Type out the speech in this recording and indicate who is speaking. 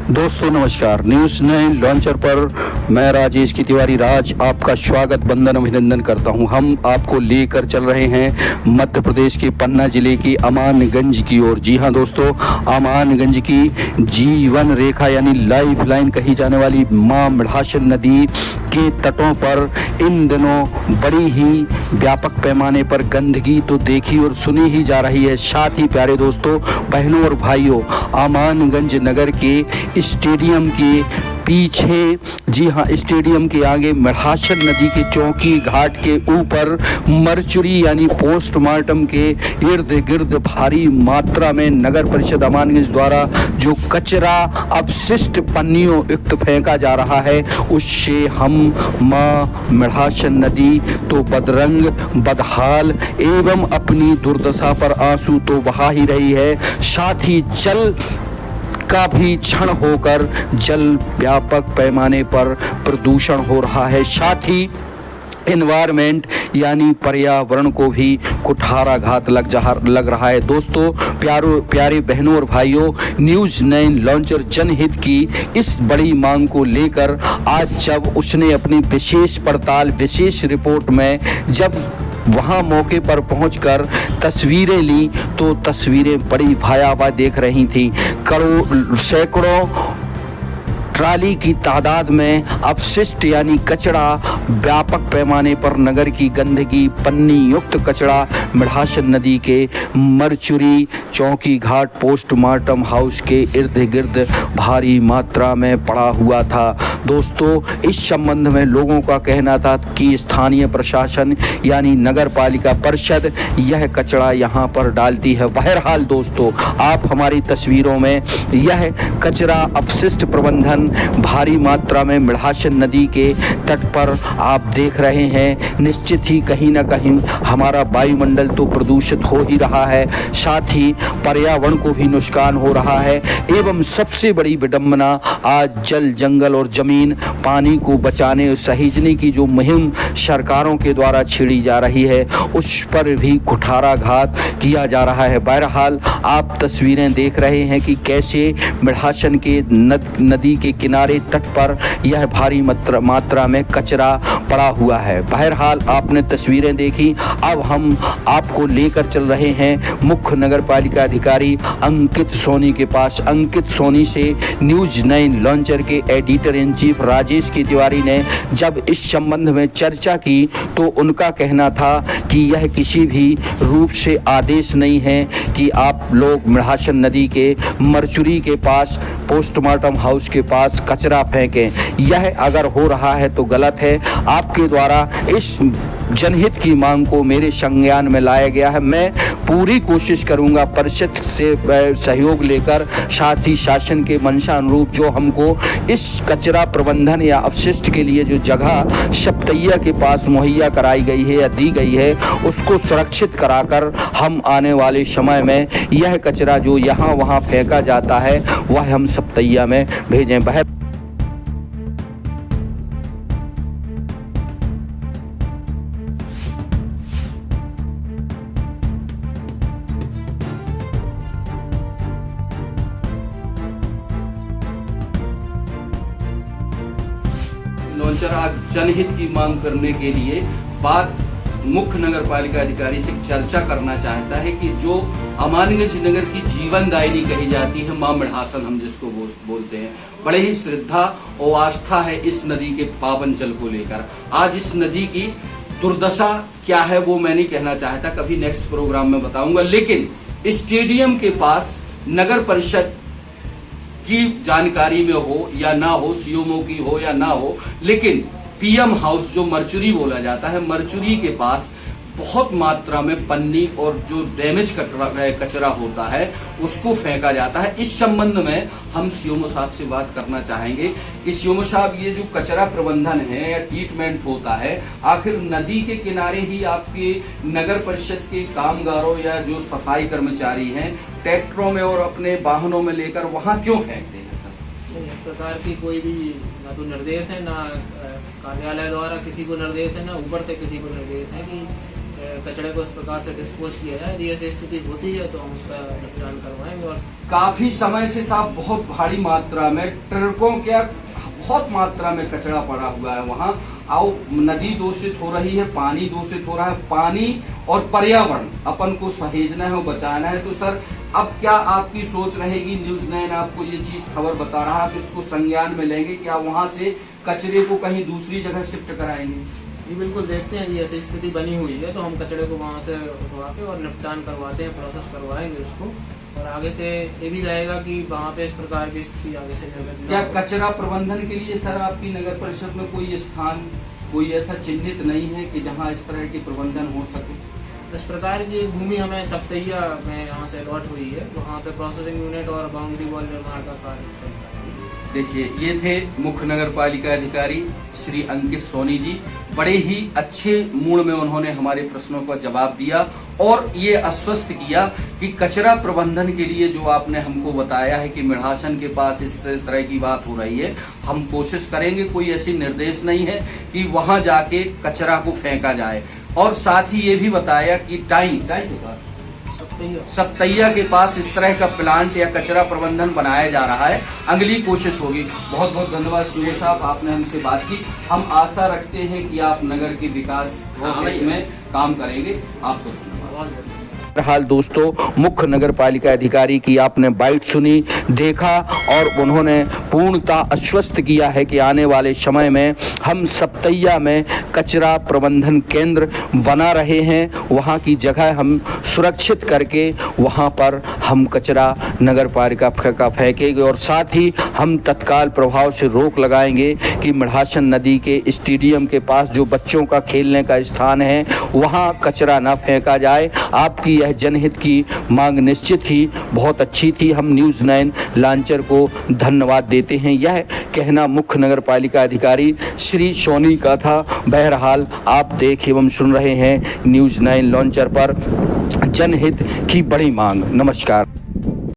Speaker 1: दोस्तों नमस्कार। News 9 launcher पर मैं राजेश की तिवारी राज आपका स्वागत वंदन अभिनंदन करता हूं। हम आपको लेकर चल रहे हैं मध्य प्रदेश के पन्ना जिले की अमानगंज की ओर। जी हां दोस्तों, अमानगंज की जीवन रेखा यानी लाइफ लाइन कही जाने वाली मां मढ़ासन नदी के तटों पर इन दिनों बड़ी ही व्यापक पैमाने पर गंदगी तो देखी और सुनी ही जा रही है। साथ ही प्यारे दोस्तों, बहनों और भाइयों, अमानगंज नगर के स्टेडियम के पीछे, जी हाँ, स्टेडियम के आगे मढ़ासन नदी के चौकी घाट के ऊपर मरचुरी यानी पोस्टमार्टम के इर्द गिर्द भारी मात्रा में नगर परिषद अमानगंज द्वारा जो कचरा अपशिष्ट पन्नियों युक्त फेंका जा रहा है, उससे हम मां मढ़ासन नदी तो बदरंग बदहाल एवं अपनी दुर्दशा पर आंसू तो बहा ही रही है, साथ ही जल का भी क्षण होकर जल व्यापक पैमाने पर प्रदूषण हो रहा है। साथ ही एनवायरमेंट यानी पर्यावरण को भी कुठाराघात लग रहा है। दोस्तों, प्यारे बहनों और भाइयों, न्यूज़ 9 लॉन्चर जनहित की इस बड़ी मांग को लेकर आज जब उसने अपनी विशेष पड़ताल विशेष रिपोर्ट में जब वहाँ मौके पर पहुंचकर तस्वीरें ली तो तस्वीरें बड़ी भयावह देख रही थी। सैकड़ों ट्राली की तादाद में अपशिष्ट यानी कचरा व्यापक पैमाने पर नगर की गंदगी पन्नी युक्त कचरा मढ़ासन नदी के मरचुरी चौकी घाट पोस्टमार्टम हाउस के इर्द गिर्द भारी मात्रा में पड़ा हुआ था। दोस्तों, इस संबंध में लोगों का कहना था कि स्थानीय प्रशासन यानी नगर पालिका परिषद यह कचरा यहाँ पर डालती है। बहरहाल दोस्तों, आप हमारी तस्वीरों में यह कचरा अपशिष्ट प्रबंधन भारी मात्रा में मढ़ासन नदी के तट पर आप देख रहे हैं। निश्चित ही कहीं ना कहीं हमारा वायुमंडल तो प्रदूषित हो ही रहा है, साथ ही पर्यावरण को भी नुकसान हो रहा है। एवं सबसे बड़ी विडंबना, आज जल जंगल और जमीन पानी को बचाने और सहेजने की जो मुहिम सरकारों के द्वारा छेड़ी जा रही है, उस पर भी कुठाराघात किया जा रहा है। बहरहाल आप तस्वीरें देख रहे हैं कि कैसे मढ़ासन के नदी के किनारे तट पर यह भारी मात्रा में कचरा पड़ा हुआ है। बहरहाल आपने तस्वीरें देखी। अब हम आपको लेकर चल रहे हैं मुख्य नगर पालिका अधिकारी अंकित सोनी के पास। अंकित सोनी से न्यूज़ 9 लॉन्चर के एडिटर इन चीफ राजेश की तिवारी ने जब इस संबंध में चर्चा की तो उनका कहना था कि यह किसी भी रूप से आदेश नहीं है कि आप लोग मढ़ासन नदी के मरचुरी के पास पोस्टमार्टम हाउस के पास कचरा फेंकें। यह अगर हो रहा है तो गलत है। आपके द्वारा इस जनहित की मांग को मेरे संज्ञान में लाया गया है। मैं पूरी कोशिश करूंगा परिषद से सहयोग लेकर, साथ ही शासन के मंशा अनुरूप जो हमको इस कचरा प्रबंधन या अपशिष्ट के लिए जो जगह सप्तैया के पास मुहैया कराई गई है या दी गई है, उसको सुरक्षित कराकर हम आने वाले समय में यह कचरा जो यहाँ वहाँ फेंका जाता है वह हम सप्तैया में भेजें। लॉन्चर आज जनहित की मांग करने के लिए बात मुख्य नगर पालिका अधिकारी से चर्चा करना चाहता है कि जो अमानगंज नगर की जीवनदायिनी कही जाती है मां मढ़ासन, हम जिसको बोलते हैं, बड़े ही श्रद्धा और आस्था है इस नदी के पावन जल को लेकर। आज इस नदी की दुर्दशा क्या है वो मैं नहीं कहना चाहता, कभी नेक्स्ट प्रोग्राम में बताऊंगा। लेकिन स्टेडियम के पास नगर परिषद की जानकारी में हो या ना हो, सीएमओ की हो या ना हो, लेकिन पीएम हाउस जो मरचुरी बोला जाता है, मरचुरी के पास बहुत मात्रा में पन्नी और जो डैमेज कचरा होता है उसको फेंका जाता है। इस संबंध में हम सीएमओ साहब से बात करना चाहेंगे कि सीएमओ साहब, ये जो कचरा प्रबंधन है या ट्रीटमेंट होता है, आखिर नदी के किनारे ही आपके नगर परिषद के कामगारों या जो सफाई कर्मचारी हैं ट्रैक्टरों में और अपने वाहनों में लेकर वहाँ क्यों फेंकते हैं सर?
Speaker 2: इस प्रकार की कोई भी ना तो निर्देश है, ना कार्यालय द्वारा किसी को निर्देश है, ना ऊपर से किसी को निर्देश है कि कचरे को इस प्रकार से डिस्पोज किया जाए। यदि ऐसी स्थिति होती है तो हम उसका निपटान करवाएंगे। और
Speaker 1: काफी समय से साहब बहुत भारी मात्रा में ट्रकों क्या बहुत मात्रा में कचरा पड़ा हुआ है वहाँ, और नदी दूषित हो रही है, पानी दूषित हो रहा है। पानी और पर्यावरण अपन को सहेजना है और बचाना है। तो सर अब क्या आपकी सोच रहेगी? न्यूज़ 9 आपको ये चीज़ खबर बता रहा है कि इसको संज्ञान में लेंगे, क्या वहाँ से कचरे को कहीं दूसरी जगह शिफ्ट कराएंगे?
Speaker 2: जी बिल्कुल, देखते हैं। ये ऐसी स्थिति बनी हुई है तो हम कचरे को वहाँ से उठवा के और निपटान करवाते हैं, प्रोसेस करवाएंगे उसको। और आगे से ये भी रहेगा कि वहाँ पे इस प्रकार की स्थिति आगे से निर्मित न
Speaker 1: क्या
Speaker 2: हो।
Speaker 1: कचरा प्रबंधन के लिए सर आपकी नगर परिषद में कोई स्थान, कोई ऐसा चिन्हित नहीं है कि जहाँ इस तरह की प्रबंधन हो सके?
Speaker 2: इस प्रकार की एक भूमि हमें सप्तैया में यहाँ से अलॉट हुई है, वहाँ पे प्रोसेसिंग यूनिट और बाउंड्री वॉल निर्माण का कार्य चलता है।
Speaker 1: देखिए, ये थे मुख्य नगर पालिका अधिकारी श्री अंकित सोनी जी। बड़े ही अच्छे मूड में उन्होंने हमारे प्रश्नों का जवाब दिया और ये आश्वस्त किया कि कचरा प्रबंधन के लिए जो आपने हमको बताया है कि मिढ़ासन के पास इस तरह की बात हो रही है, हम कोशिश करेंगे। कोई ऐसी निर्देश नहीं है कि वहाँ जाके कचरा को फेंका जाए। और साथ ही ये भी बताया कि टाई के पास सप्तैया के पास इस तरह का प्लांट या कचरा प्रबंधन बनाया जा रहा है। अगली कोशिश होगी। बहुत बहुत धन्यवाद सीओ साहब, आपने हमसे बात की। हम आशा रखते हैं कि आप नगर के विकास में काम करेंगे। आपको धन्यवाद। हाल दोस्तों, मुख्य नगर पालिका अधिकारी की आपने बाइट सुनी, देखा, और उन्होंने पूर्णतः आश्वस्त किया है कि आने वाले समय में हम सप्तैया में कचरा प्रबंधन केंद्र बना रहे हैं। वहाँ की जगह हम सुरक्षित करके वहाँ पर हम कचरा नगर पालिका का फेंकेंगे और साथ ही हम तत्काल प्रभाव से रोक लगाएंगे कि मिढ़ासन नदी के स्टेडियम के पास जो बच्चों का खेलने का स्थान है वहाँ कचरा न फेंका जाए। आपकी जनहित की मांग निश्चित ही बहुत अच्छी थी। हम न्यूज़ 9 लॉन्चर को धन्यवाद देते हैं। यह कहना मुख्य नगर पालिका अधिकारी श्री सोनी का था। बहरहाल आप देख एवं सुन रहे हैं न्यूज़ 9 लॉन्चर पर जनहित की बड़ी मांग। नमस्कार।